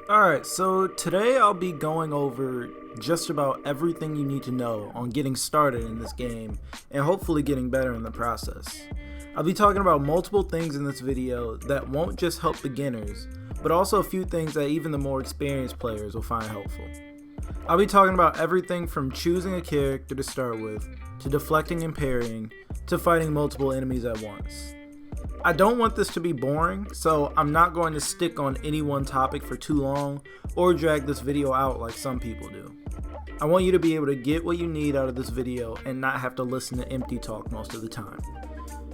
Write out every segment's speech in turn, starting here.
Alright, so today I'll be going over just about everything you need to know on getting started in this game and hopefully getting better in the process. I'll be talking about multiple things in this video that won't just help beginners, but also a few things that even the more experienced players will find helpful. I'll be talking about everything from choosing a character to start with, to deflecting and parrying, to fighting multiple enemies at once. I don't want this to be boring, so I'm not going to stick on any one topic for too long or drag this video out like some people do. I want you to be able to get what you need out of this video and not have to listen to empty talk most of the time.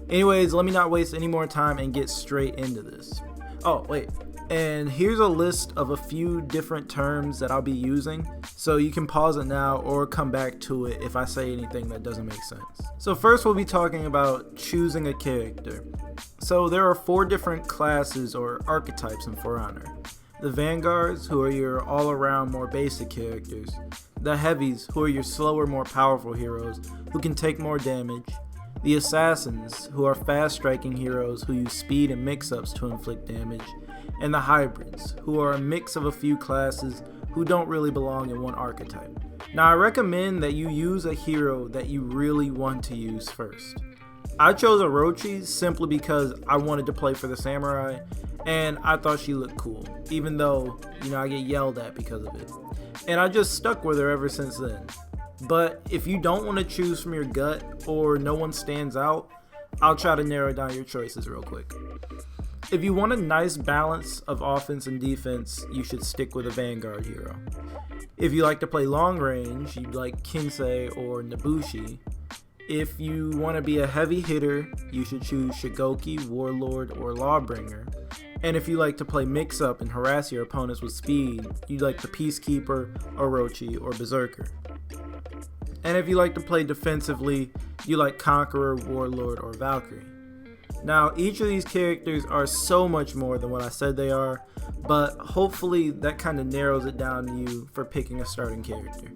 Anyways, let me not waste any more time and get straight into this. Oh, wait. And here's a list of a few different terms that I'll be using, so you can pause it now or come back to it if I say anything that doesn't make sense. So first we'll be talking about choosing a character. So there are 4 different classes or archetypes in For Honor. The Vanguards, who are your all-around more basic characters. The Heavies, who are your slower, more powerful heroes who can take more damage. The Assassins, who are fast-striking heroes who use speed and mix-ups to inflict damage. And the Hybrids, who are a mix of a few classes who don't really belong in one archetype. Now I recommend that you use a hero that you really want to use first. I chose Orochi simply because I wanted to play for the Samurai and I thought she looked cool, even though, I get yelled at because of it. And I just stuck with her ever since then. But if you don't want to choose from your gut or no one stands out, I'll try to narrow down your choices real quick. If you want a nice balance of offense and defense, you should stick with a Vanguard hero. If you like to play long range, you'd like Kinsei or Nabushi. If you want to be a heavy hitter, you should choose Shigoki, Warlord, or Lawbringer. And if you like to play mix-up and harass your opponents with speed, you'd like the Peacekeeper, Orochi, or Berserker. And if you like to play defensively, you like Conqueror, Warlord, or Valkyrie. Now, each of these characters are so much more than what I said they are, but hopefully that kind of narrows it down to you for picking a starting character.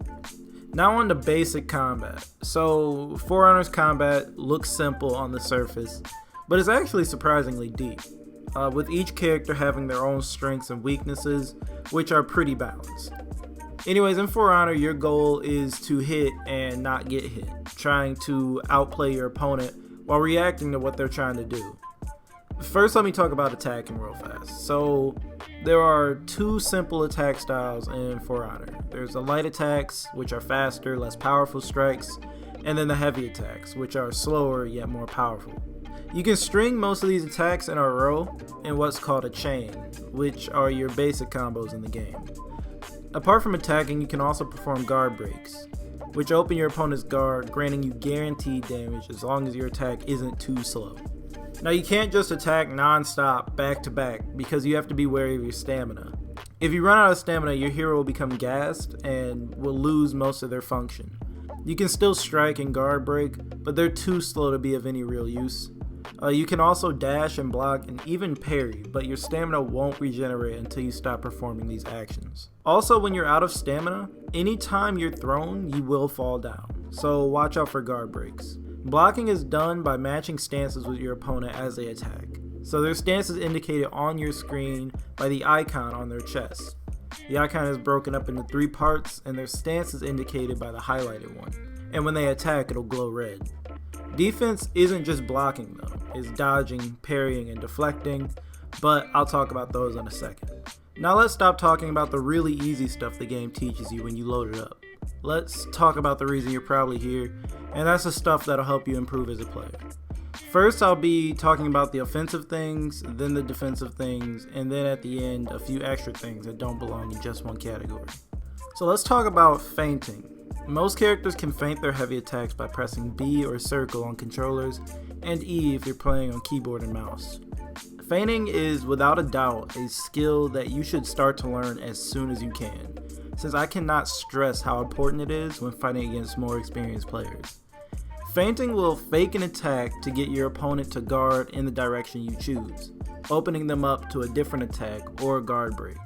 Now on to basic combat. So, For Honor's combat looks simple on the surface, but it's actually surprisingly deep, with each character having their own strengths and weaknesses, which are pretty balanced. Anyways, in For Honor, your goal is to hit and not get hit, trying to outplay your opponent while reacting to what they're trying to do. First, let me talk about attacking real fast. So, there are 2 simple attack styles in For Honor. There's the light attacks, which are faster, less powerful strikes, and then the heavy attacks, which are slower yet more powerful. You can string most of these attacks in a row in what's called a chain, which are your basic combos in the game. Apart from attacking, you can also perform guard breaks, which open your opponent's guard, granting you guaranteed damage as long as your attack isn't too slow. Now you can't just attack non-stop back to back because you have to be wary of your stamina. If you run out of stamina, your hero will become gassed and will lose most of their function. You can still strike and guard break, but they're too slow to be of any real use. You can also dash and block and even parry, but your stamina won't regenerate until you stop performing these actions. Also, when you're out of stamina, anytime you're thrown, you will fall down, so watch out for guard breaks. Blocking is done by matching stances with your opponent as they attack. So their stance is indicated on your screen by the icon on their chest. The icon is broken up into 3 parts and their stance is indicated by the highlighted one. And when they attack, it'll glow red. Defense isn't just blocking though, it's dodging, parrying, and deflecting, but I'll talk about those in a second. Now let's stop talking about the really easy stuff the game teaches you when you load it up. Let's talk about the reason you're probably here, and that's the stuff that'll help you improve as a player. First, I'll be talking about the offensive things, then the defensive things, and then at the end, a few extra things that don't belong in just one category. So let's talk about feinting. Most characters can feint their heavy attacks by pressing B or circle on controllers, and E if you're playing on keyboard and mouse. Feinting is without a doubt a skill that you should start to learn as soon as you can, since I cannot stress how important it is when fighting against more experienced players. Feinting will fake an attack to get your opponent to guard in the direction you choose, opening them up to a different attack or a guard break.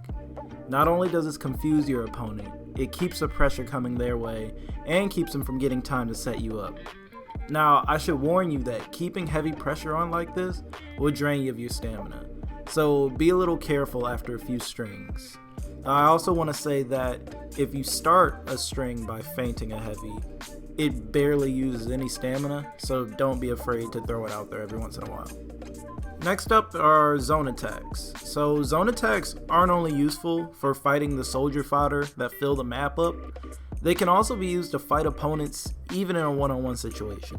Not only does this confuse your opponent, it keeps the pressure coming their way and keeps them from getting time to set you up. Now, I should warn you that keeping heavy pressure on like this will drain you of your stamina, so be a little careful after a few strings. I also want to say that if you start a string by feinting a heavy, it barely uses any stamina, so don't be afraid to throw it out there every once in a while. Next up are zone attacks. So zone attacks aren't only useful for fighting the soldier fodder that fill the map up, they can also be used to fight opponents even in a one-on-one situation.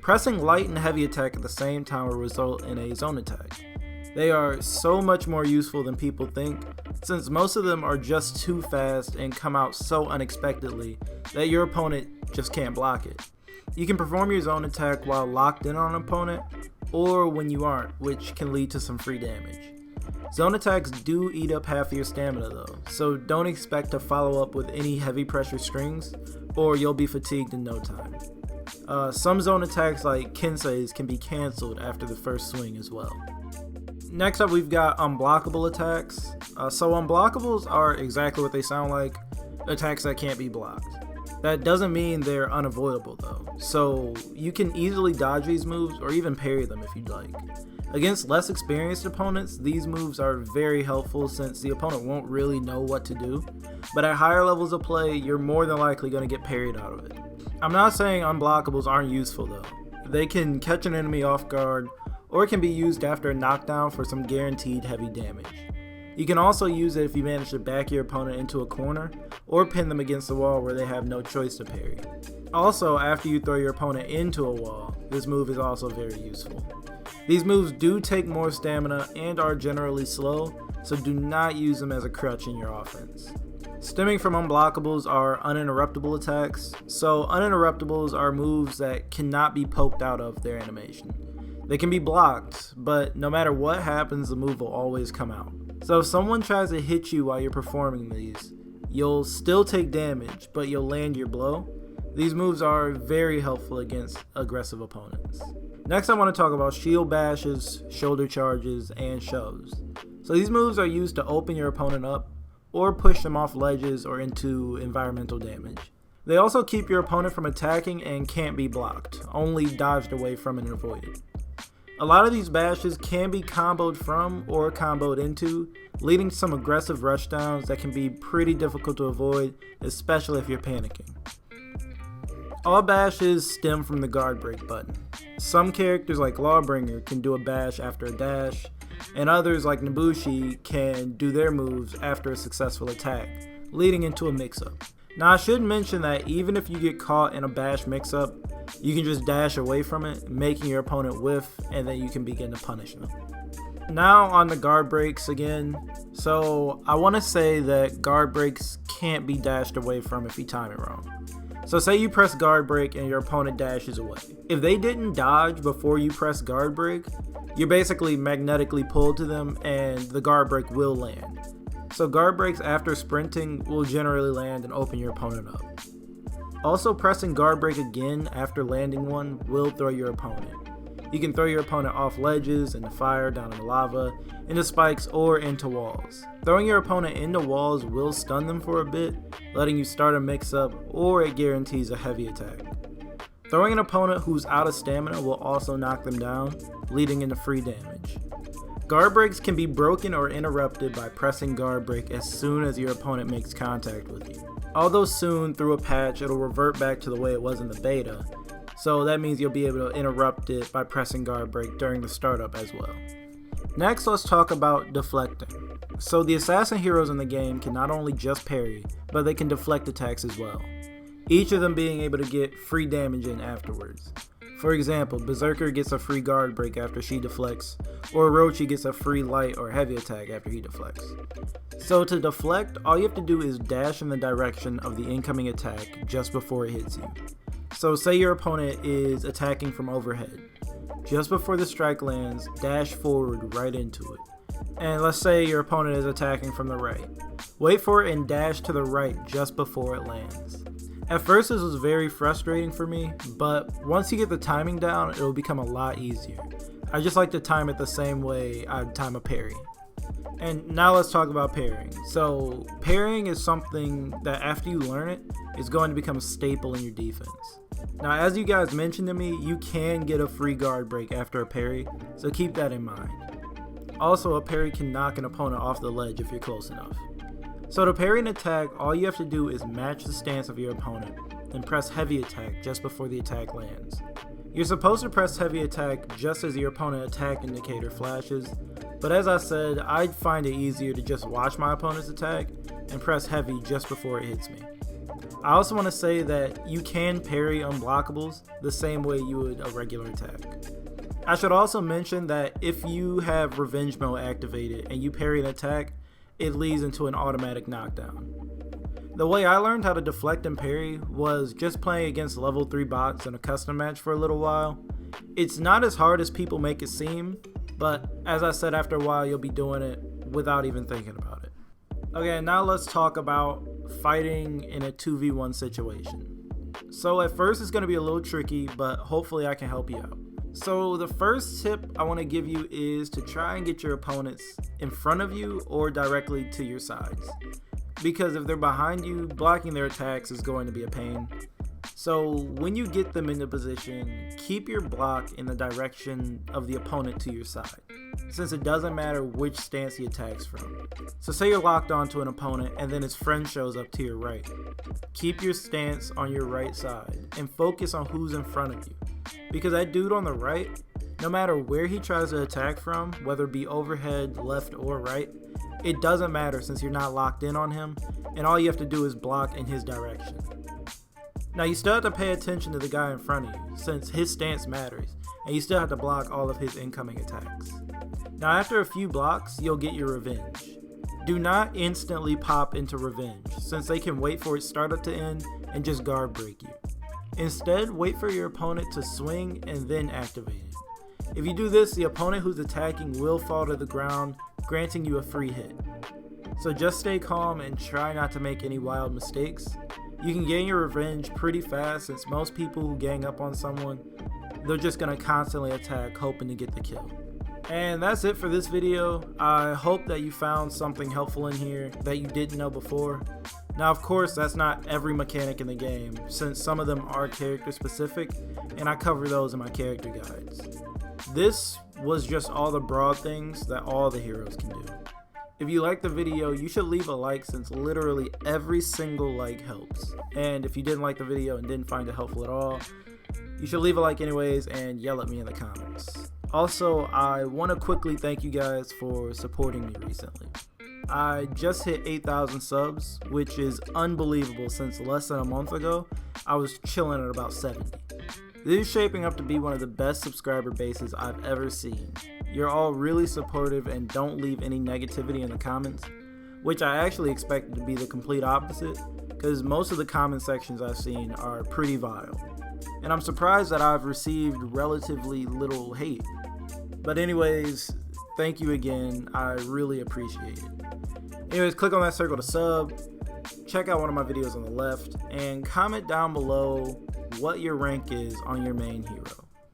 Pressing light and heavy attack at the same time will result in a zone attack. They are so much more useful than people think, since most of them are just too fast and come out so unexpectedly that your opponent just can't block it. You can perform your zone attack while locked in on an opponent, or when you aren't, which can lead to some free damage. Zone attacks do eat up half of your stamina though, so don't expect to follow up with any heavy pressure strings, or you'll be fatigued in no time. Some zone attacks like Kensei's can be cancelled after the first swing as well. Next up we've got unblockable attacks. So unblockables are exactly what they sound like, attacks that can't be blocked. That doesn't mean they're unavoidable though, so you can easily dodge these moves or even parry them if you'd like. Against less experienced opponents, these moves are very helpful since the opponent won't really know what to do, but at higher levels of play, you're more than likely going to get parried out of it. I'm not saying unblockables aren't useful though. They can catch an enemy off guard, or can be used after a knockdown for some guaranteed heavy damage. You can also use it if you manage to back your opponent into a corner, or pin them against the wall where they have no choice to parry. Also, after you throw your opponent into a wall, this move is also very useful. These moves do take more stamina and are generally slow, so do not use them as a crutch in your offense. Stemming from unblockables are uninterruptible attacks. So uninterruptibles are moves that cannot be poked out of their animation. They can be blocked, but no matter what happens, the move will always come out. So if someone tries to hit you while you're performing these, you'll still take damage, but you'll land your blow. These moves are very helpful against aggressive opponents. Next I want to talk about shield bashes, shoulder charges, and shoves. So these moves are used to open your opponent up, or push them off ledges or into environmental damage. They also keep your opponent from attacking and can't be blocked, only dodged away from and avoided. A lot of these bashes can be comboed from or comboed into, leading to some aggressive rushdowns that can be pretty difficult to avoid, especially if you're panicking. All bashes stem from the GuardBreak button. Some characters like Lawbringer can do a bash after a dash, and others like Nobushi can do their moves after a successful attack, leading into a mix-up. Now I should mention that even if you get caught in a bash mix-up, you can just dash away from it, making your opponent whiff, and then you can begin to punish them. Now on the guard breaks again. So I want to say that guard breaks can't be dashed away from if you time it wrong. So say you press guard break and your opponent dashes away. If they didn't dodge before you press guard break, you're basically magnetically pulled to them and the guard break will land. So guard breaks after sprinting will generally land and open your opponent up. Also, pressing guard break again after landing one will throw your opponent. You can throw your opponent off ledges, into fire, down in lava, into spikes, or into walls. Throwing your opponent into walls will stun them for a bit, letting you start a mix-up, or it guarantees a heavy attack. Throwing an opponent who's out of stamina will also knock them down, leading into free damage. Guard breaks can be broken or interrupted by pressing guard break as soon as your opponent makes contact with you. Although soon, through a patch, it'll revert back to the way it was in the beta, so that means you'll be able to interrupt it by pressing guard break during the startup as well. Next, let's talk about deflecting. So the assassin heroes in the game can not only just parry, but they can deflect attacks as well, each of them being able to get free damage in afterwards. For example, Berserker gets a free guard break after she deflects, or Orochi gets a free light or heavy attack after he deflects. So to deflect, all you have to do is dash in the direction of the incoming attack just before it hits you. So say your opponent is attacking from overhead. Just before the strike lands, dash forward right into it. And let's say your opponent is attacking from the right. Wait for it and dash to the right just before it lands. At first this was very frustrating for me, but once you get the timing down, it'll become a lot easier. I just like to time it the same way I'd time a parry. And now let's talk about parrying. So parrying is something that after you learn it, is going to become a staple in your defense. Now as you guys mentioned to me, you can get a free guard break after a parry, so keep that in mind. Also, a parry can knock an opponent off the ledge if you're close enough. So to parry an attack, all you have to do is match the stance of your opponent and press heavy attack just before the attack lands. You're supposed to press heavy attack just as your opponent attack indicator flashes, but as I said, I'd find it easier to just watch my opponent's attack and press heavy just before it hits me. I also want to say that you can parry unblockables the same way you would a regular attack. I should also mention that if you have revenge mode activated and you parry an attack, it leads into an automatic knockdown. The way I learned how to deflect and parry was just playing against level 3 bots in a custom match for a little while. It's not as hard as people make it seem, but as I said, after a while you'll be doing it without even thinking about it. Okay, now let's talk about fighting in a 2v1 situation. So at first it's going to be a little tricky, but hopefully I can help you out. So the first tip I want to give you is to try and get your opponents in front of you or directly to your sides. Because if they're behind you, blocking their attacks is going to be a pain. So when you get them into position, keep your block in the direction of the opponent to your side, since it doesn't matter which stance he attacks from. So say you're locked onto an opponent and then his friend shows up to your right. Keep your stance on your right side and focus on who's in front of you. Because that dude on the right, no matter where he tries to attack from, whether it be overhead, left, or right, it doesn't matter since you're not locked in on him, and all you have to do is block in his direction. Now you still have to pay attention to the guy in front of you, since his stance matters, and you still have to block all of his incoming attacks. Now after a few blocks, you'll get your revenge. Do not instantly pop into revenge, since they can wait for its startup to end and just guard break you. Instead, wait for your opponent to swing and then activate it. If you do this, the opponent who's attacking will fall to the ground, granting you a free hit. So just stay calm and try not to make any wild mistakes. You can gain your revenge pretty fast, since most people who gang up on someone, they're just going to constantly attack hoping to get the kill. And that's it for this video. I hope that you found something helpful in here that you didn't know before. Now of course that's not every mechanic in the game, since some of them are character specific, and I cover those in my character guides. This was just all the broad things that all the heroes can do. If you liked the video, you should leave a like, since literally every single like helps. And if you didn't like the video and didn't find it helpful at all, you should leave a like anyways and yell at me in the comments. Also, I want to quickly thank you guys for supporting me recently. I just hit 8,000 subs, which is unbelievable since less than a month ago, I was chilling at about 70. This is shaping up to be one of the best subscriber bases I've ever seen. You're all really supportive and don't leave any negativity in the comments, which I actually expected to be the complete opposite, because most of the comment sections I've seen are pretty vile. And I'm surprised that I've received relatively little hate. But anyways, thank you again, I really appreciate it. Anyways, click on that circle to sub, check out one of my videos on the left, and comment down below what your rank is on your main hero.